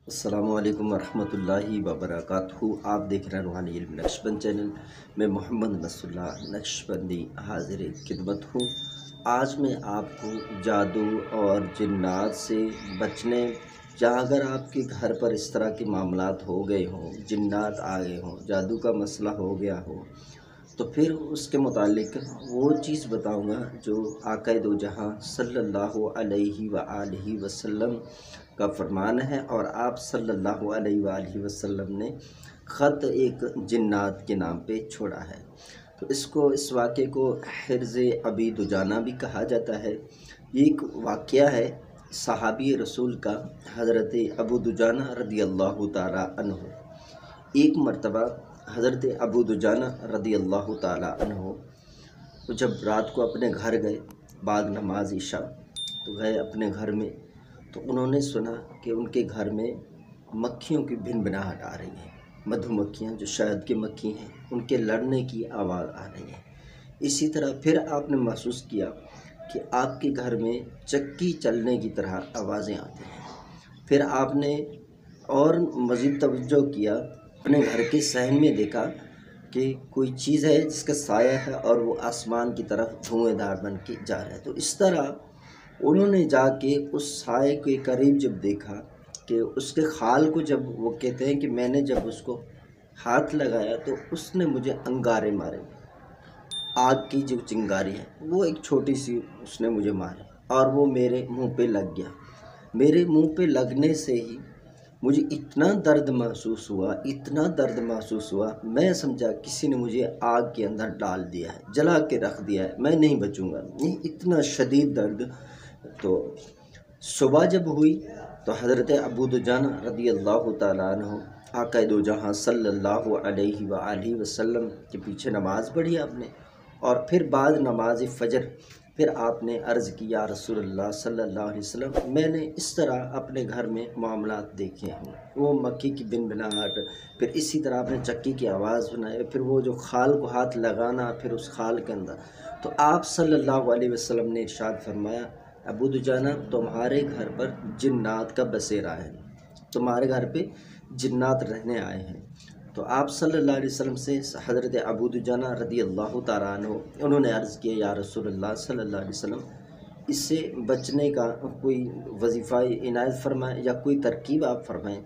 السلام علیکم ورحمۃ اللہ وبرکاتہ۔ آپ دیکھ رہے ہیں روحانی علم نقشبند چینل میں محمد نصر اللہ نقشبندی حاضر خدمت ہوں۔ آج میں آپ کو جادو اور جنات سے بچنے یا اگر آپ کے گھر پر اس طرح کے معاملات ہو گئے ہوں، جنات آ گئے ہوں، جادو کا مسئلہ ہو گیا ہو، تو پھر اس کے متعلق وہ چیز بتاؤں گا جو آقا دو جہاں صلی اللہ علیہ وآلہ وسلم کا فرمان ہے، اور آپ صلی اللہ علیہ وآلہ وسلم نے خط ایک جنات کے نام پہ چھوڑا ہے۔ تو اس واقعے کو حرز ابی دجانہ بھی کہا جاتا ہے۔ یہ ایک واقعہ ہے صحابی رسول کا، حضرت ابو دجانہ رضی اللہ تعالیٰ عنہ۔ ایک مرتبہ حضرت ابو دجانہ رضی اللہ تعالیٰ عنہ جب رات کو اپنے گھر گئے، بعد نماز عشاء تو گئے اپنے گھر میں، تو انہوں نے سنا کہ ان کے گھر میں مکھیوں کی بھنبھناہٹ آ رہی ہے، مدھو مکھیاں جو شہد کی مکھی ہیں ان کے لڑنے کی آواز آ رہی ہے۔ اسی طرح پھر آپ نے محسوس کیا کہ آپ کے گھر میں چکی چلنے کی طرح آوازیں آتی ہیں۔ پھر آپ نے اور مزید توجہ کیا، اپنے گھر کے صحن میں دیکھا کہ کوئی چیز ہے جس کا سایہ ہے اور وہ آسمان کی طرف دھوئیں دار بن کے جا رہا ہے۔ تو اس طرح انہوں نے جا کے اس سائے کے قریب جب دیکھا کہ اس کے خال کو، جب وہ کہتے ہیں کہ میں نے جب اس کو ہاتھ لگایا تو اس نے مجھے انگارے مارے، آگ کی جو چنگاری ہے وہ ایک چھوٹی سی اس نے مجھے ماری اور وہ میرے منہ پہ لگ گیا۔ میرے منہ پہ لگنے سے ہی مجھے اتنا درد محسوس ہوا، اتنا درد محسوس ہوا، میں سمجھا کسی نے مجھے آگ کے اندر ڈال دیا ہے، جلا کے رکھ دیا ہے، میں نہیں بچوں گا، یہ اتنا شدید درد۔ تو صبح جب ہوئی تو حضرت ابو دجانہ رضی اللہ تعالیٰ عنہ آقا دو جہاں صلی اللہ علیہ وآلہ وسلم کے پیچھے نماز پڑھی آپ نے، اور پھر بعد نماز فجر پھر آپ نے عرض کی، یا رسول اللہ صلی اللہ علیہ وسلم، میں نے اس طرح اپنے گھر میں معاملات دیکھے ہیں، وہ مکھی کی بھنبھناہٹ، پھر اسی طرح آپ نے چکی کی آواز سنائی، پھر وہ جو خال کو ہاتھ لگانا، پھر اس خال کے اندر۔ تو آپ صلی اللہ علیہ وسلم نے ارشاد فرمایا، ابو دجانہ تمہارے گھر پر جنات کا بسیرا ہے، تمہارے گھر پہ جنات رہنے آئے ہیں۔ تو آپ صلی اللہ علیہ وسلم سے حضرت ابو دجانہ رضی اللہ تعالیٰ عنہ انہوں نے عرض کیا، یا رسول اللہ صلی اللہ علیہ وسلم، اس سے بچنے کا کوئی وظیفہ عنایت فرمائیں یا کوئی ترکیب آپ فرمائیں۔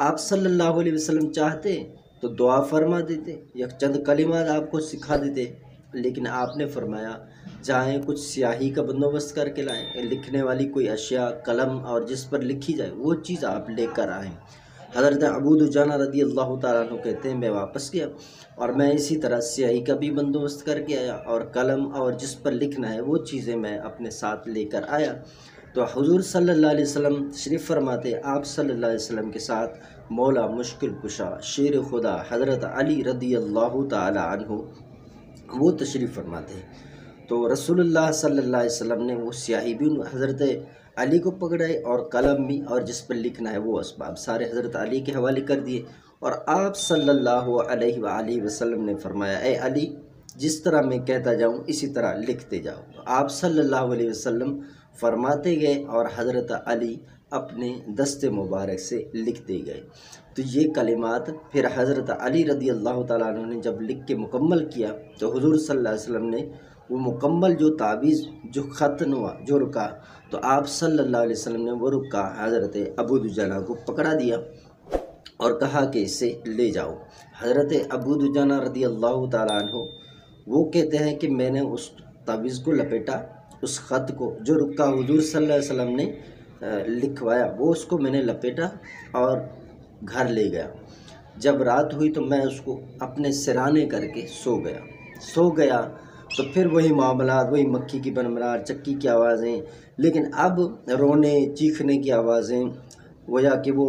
آپ صلی اللہ علیہ وسلم چاہتے تو دعا فرما دیتے یا چند کلمات آپ کو سکھا دیتے، لیکن آپ نے فرمایا جائیں کچھ سیاہی کا بندوبست کر کے لائیں، لکھنے والی کوئی اشیاء، قلم اور جس پر لکھی جائے وہ چیز آپ لے کر آئیں۔ حضرت ابو دجانہ رضی اللہ تعالیٰ عنہ کہتے ہیں، میں واپس گیا اور میں اسی طرح سیاہی کا بھی بندوبست کر کے آیا اور قلم اور جس پر لکھنا ہے وہ چیزیں میں اپنے ساتھ لے کر آیا۔ تو حضور صلی اللہ علیہ وسلم تشریف فرماتے، آپ صلی اللہ علیہ وسلم کے ساتھ مولا مشکل کشا شیر خدا حضرت علی رضی اللہ تعالیٰ عنہ وہ تشریف فرماتے۔ تو رسول اللہ صلی اللہ علیہ وسلم نے وہ سیاہی بھی حضرت علی کو پکڑائے اور قلم بھی، اور جس پر لکھنا ہے وہ اسباب سارے حضرت علی کے حوالے کر دیے، اور آپ صلی اللہ علیہ وآلہ وسلم نے فرمایا، اے علی جس طرح میں کہتا جاؤں اسی طرح لکھتے جاؤ۔ تو آپ صلی اللہ علیہ وسلم فرماتے گئے اور حضرت علی اپنے دست مبارک سے لکھتے گئے۔ تو یہ کلمات پھر حضرت علی رضی اللہ تعالیٰ عنہ نے جب لکھ کے مکمل کیا تو حضور صلی اللہ علیہ وسلم نے وہ مکمل جو تعویذ جو خط ہوا جو رکا، تو آپ صلی اللہ علیہ وسلم نے وہ رکا حضرت ابو دجانہ کو پکڑا دیا اور کہا کہ اسے لے جاؤ۔ حضرت ابو دجانہ رضی اللہ تعالیٰ عنہ وہ کہتے ہیں کہ میں نے اس تعویذ کو لپیٹا، اس خط کو جو رکا حضور صلی اللہ علیہ وسلم نے لکھوایا وہ اس کو میں نے لپیٹا اور گھر لے گیا۔ جب رات ہوئی تو میں اس کو اپنے سرانے کر کے سو گیا تو پھر وہی معاملات، وہی مکھی کی بھنبھناہٹ، چکی کی آوازیں، لیکن اب رونے چیخنے کی آوازیں، گویا کہ وہ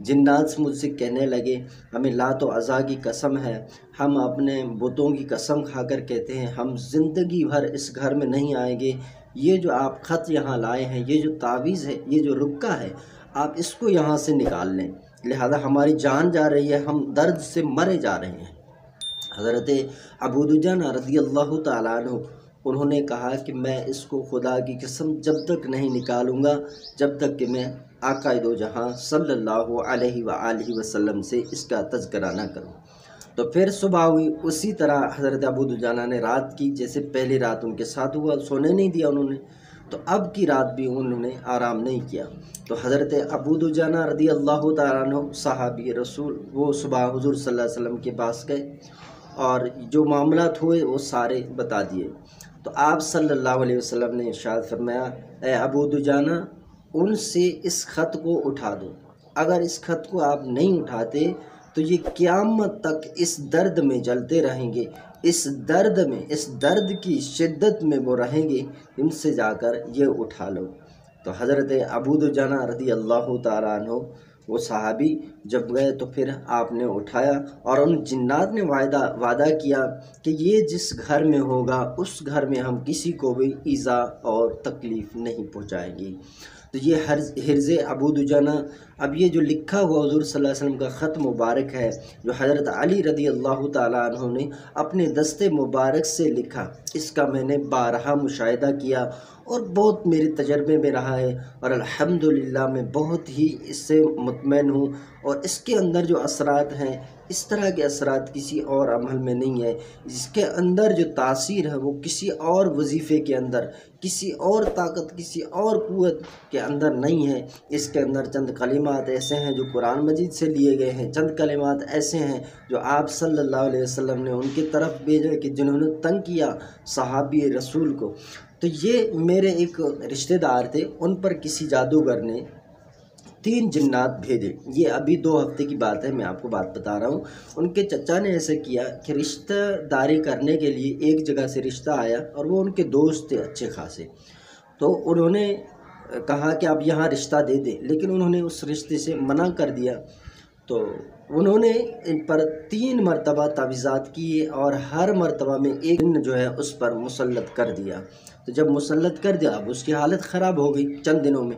جنات مجھ سے کہنے لگے، ہمیں لات و عزا کی قسم ہے، ہم اپنے بتوں کی قسم کھا کر کہتے ہیں ہم زندگی بھر اس گھر میں نہیں آئیں گے، یہ جو آپ خط یہاں لائے ہیں، یہ جو تعویذ ہے، یہ جو رکا ہے، آپ اس کو یہاں سے نکال لیں، لہذا ہماری جان جا رہی ہے، ہم درد سے مرے جا رہے ہیں۔ حضرت ابو دجانہ رضی اللہ تعالیٰ عنہ انہوں نے کہا کہ میں اس کو خدا کی قسم جب تک نہیں نکالوں گا جب تک کہ میں آقا دو جہاں صلی اللہ علیہ وآلہ وسلم سے اس کا تذکرہ نہ کروں۔ تو پھر صبح ہوئی، اسی طرح حضرت ابو دجانہ نے رات کی جیسے پہلی رات ان کے ساتھ ہوا، سونے نہیں دیا انہوں نے، تو اب کی رات بھی انہوں نے آرام نہیں کیا۔ تو حضرت ابو دجانہ رضی اللہ تعالیٰ عنہ صحابی رسول، وہ صبح حضور صلی اللہ علیہ وسلم کے پاس گئے اور جو معاملات ہوئے وہ سارے بتا دیے۔ تو آپ صلی اللہ علیہ وسلم نے ارشاد فرمایا، اے ابو دجانہ ان سے اس خط کو اٹھا دو، اگر اس خط کو آپ نہیں اٹھاتے تو یہ قیامت تک اس درد میں جلتے رہیں گے، اس درد کی شدت میں وہ رہیں گے، ان سے جا کر یہ اٹھا لو۔ تو حضرت ابو دجانہ رضی اللہ تعالیٰ عنہ وہ صحابی جب گئے تو پھر آپ نے اٹھایا، اور ان جنات نے وعدہ کیا کہ یہ جس گھر میں ہوگا اس گھر میں ہم کسی کو بھی ایذا اور تکلیف نہیں پہنچائیں گے۔ تو یہ حرز ابو دجانہ، اب یہ جو لکھا ہوا حضور صلی اللہ علیہ وسلم کا خط مبارک ہے جو حضرت علی رضی اللہ تعالیٰ عنہ نے اپنے دست مبارک سے لکھا، اس کا میں نے بارہا مشاہدہ کیا اور بہت میرے تجربے میں رہا ہے، اور الحمدللہ میں بہت ہی اس سے مطمئن ہوں، اور اس کے اندر جو اثرات ہیں اس طرح کے اثرات کسی اور عمل میں نہیں ہے۔ اس کے اندر جو تاثیر ہے وہ کسی اور وظیفے کے اندر، کسی اور طاقت، کسی اور قوت کے اندر نہیں ہے۔ اس کے اندر چند کلمات ایسے ہیں جو قرآن مجید سے لیے گئے ہیں، چند کلمات ایسے ہیں جو آپ صلی اللہ علیہ وسلم نے ان کی طرف بھیجے کہ جنہوں نے تنگ کیا صحابی رسول کو۔ تو یہ میرے ایک رشتہ دار تھے، ان پر کسی جادوگر نے 3 جنات بھیجے۔ یہ ابھی 2 ہفتے کی بات ہے، میں آپ کو بات بتا رہا ہوں۔ ان کے چچا نے ایسے کیا کہ رشتہ داری کرنے کے لیے ایک جگہ سے رشتہ آیا، اور وہ ان کے دوست تھے اچھے خاصے، تو انہوں نے کہا کہ آپ یہاں رشتہ دے دیں، لیکن انہوں نے اس رشتے سے منع کر دیا۔ تو انہوں نے ان پر 3 مرتبہ تعویذات کیے، اور ہر مرتبہ میں ایک جن جو ہے اس پر مسلط کر دیا۔ تو جب مسلط کر دیا، اب اس کی حالت خراب ہو گئی چند دنوں میں۔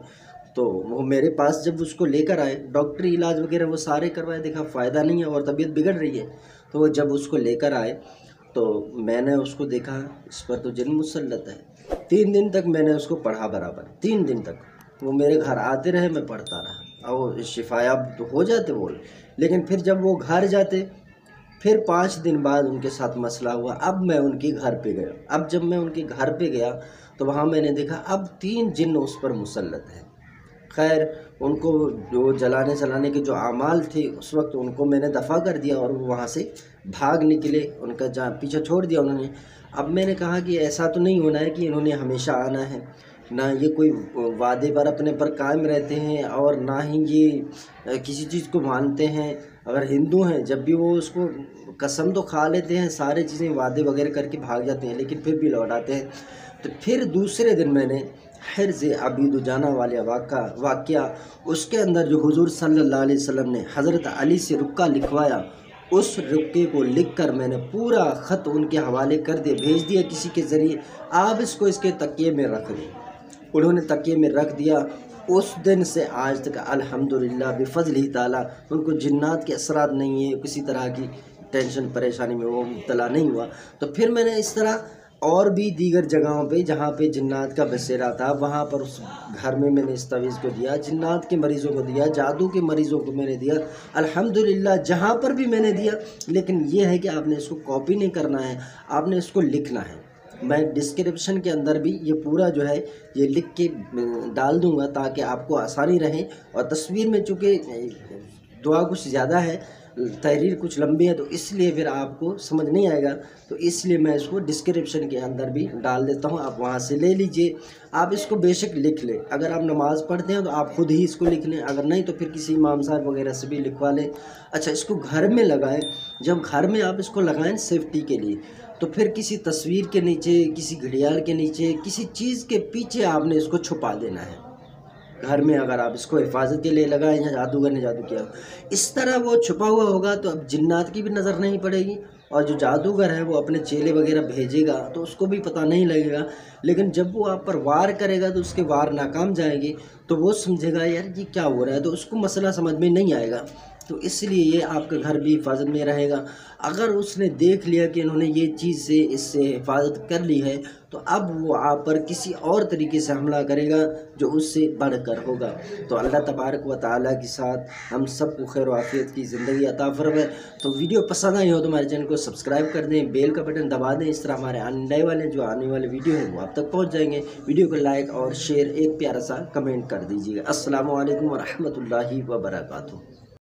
تو وہ میرے پاس جب اس کو لے کر آئے، ڈاکٹری علاج وغیرہ وہ سارے کروائے، دیکھا فائدہ نہیں ہے اور طبیعت بگڑ رہی ہے۔ تو وہ جب اس کو لے کر آئے تو میں نے اس کو دیکھا، اس پر تو جن مسلط ہے۔ 3 دن تک میں نے اس کو پڑھا برابر، 3 دن تک وہ میرے گھر آتے رہے، میں پڑھتا رہا، اور شفایاب تو ہو جاتے وہ، لیکن پھر جب وہ گھر جاتے، پھر 5 دن بعد ان کے ساتھ مسئلہ ہوا۔ اب میں ان کے گھر پہ گیا، اب جب میں ان کے گھر پہ گیا تو وہاں میں نے دیکھا اب 3 جن اس پر مسلط ہیں۔ خیر ان کو جو جلانے کے جو اعمال تھے اس وقت ان کو میں نے دفع کر دیا، اور وہ وہاں سے بھاگ نکلے، ان کا جہاں پیچھا چھوڑ دیا انہوں نے۔ اب میں نے کہا کہ ایسا تو نہیں ہونا ہے کہ انہوں نے ہمیشہ آنا ہے، نہ یہ کوئی وعدے پر اپنے پر قائم رہتے ہیں، اور نہ ہی یہ کسی چیز کو مانتے ہیں۔ اگر ہندو ہیں جب بھی وہ اس کو قسم تو کھا لیتے ہیں، سارے چیزیں وعدے وغیرہ کر کے بھاگ جاتے ہیں، لیکن پھر بھی لوٹ آتے ہیں۔ تو پھر دوسرے دن میں نے حرز ابی دجانہ والے واقعہ، اس کے اندر جو حضور صلی اللہ علیہ وسلم نے حضرت علی سے رقعہ لکھوایا، اس رقعے کو لکھ کر میں نے پورا خط ان کے حوالے کر دیا، بھیج دیا کسی کے ذریعے، آپ اس کو اس کے تکیے میں رکھ دیں۔ انہوں نے تکیے میں رکھ دیا۔ اس دن سے آج تک الحمدللہ بفضلہ تعالیٰ ان کو جنات کے اثرات نہیں ہیں، کسی طرح کی ٹینشن پریشانی میں وہ مبتلا نہیں ہوا۔ تو پھر میں نے اس طرح اور بھی دیگر جگہوں پہ جہاں پہ جنات کا بسیرا تھا، وہاں پر اس گھر میں نے اس تعویذ کو دیا، جنات کے مریضوں کو دیا، جادو کے مریضوں کو میں نے دیا، الحمدللہ جہاں پر بھی میں نے دیا۔ لیکن یہ ہے کہ آپ نے اس کو کاپی نہیں کرنا ہے، آپ نے اس کو لکھنا ہے۔ میں ڈسکرپشن کے اندر بھی یہ پورا جو ہے یہ لکھ کے ڈال دوں گا تاکہ آپ کو آسانی رہے، اور تصویر میں چونکہ دعا کچھ زیادہ ہے، تحریر کچھ لمبی ہے، تو اس لیے پھر آپ کو سمجھ نہیں آئے گا، تو اس لیے میں اس کو ڈسکرپشن کے اندر بھی ڈال دیتا ہوں، آپ وہاں سے لے لیجئے۔ آپ اس کو بے شک لکھ لیں، اگر آپ نماز پڑھتے ہیں تو آپ خود ہی اس کو لکھ لیں، اگر نہیں تو پھر کسی امام صاحب وغیرہ سے بھی لکھوا لیں۔ اچھا، اس کو گھر میں لگائیں، جب گھر میں آپ اس کو لگائیں سیفٹی کے لیے، تو پھر کسی تصویر کے نیچے، کسی گھڑیال کے نیچے، کسی چیز کے پیچھے آپ نے اس کو چھپا دینا ہے۔ گھر میں اگر آپ اس کو حفاظت کے لیے لگائیں، یا جادوگر نے جادو کیا اس طرح وہ چھپا ہوا ہوگا تو اب جنات کی بھی نظر نہیں پڑے گی، اور جو جادوگر ہے وہ اپنے چیلے وغیرہ بھیجے گا تو اس کو بھی پتہ نہیں لگے گا، لیکن جب وہ آپ پر وار کرے گا تو اس کے وار ناکام جائیں گے، تو وہ سمجھے گا یار یہ کیا ہو رہا ہے، تو اس کو مسئلہ سمجھ میں نہیں آئے گا۔ تو اس لیے یہ آپ کا گھر بھی حفاظت میں رہے گا۔ اگر اس نے دیکھ لیا کہ انہوں نے یہ چیز سے اس سے حفاظت کر لی ہے تو اب وہ آپ پر کسی اور طریقے سے حملہ کرے گا جو اس سے بڑھ کر ہوگا۔ تو اللہ تبارک و تعالیٰ کے ساتھ ہم سب کو خیر و عافیت کی زندگی عطا فرمائے۔ تو ویڈیو پسند آئی ہو تو ہمارے چینل کو سبسکرائب کر دیں، بیل کا بٹن دبا دیں، اس طرح ہمارے آنے والے ویڈیو ہیں وہ آپ تک پہنچ جائیں گے۔ ویڈیو کو لائک اور شیئر، ایک پیارا سا کمنٹ کر دیجیے گا۔ السلام علیکم ورحمۃ اللہ وبرکاتہ۔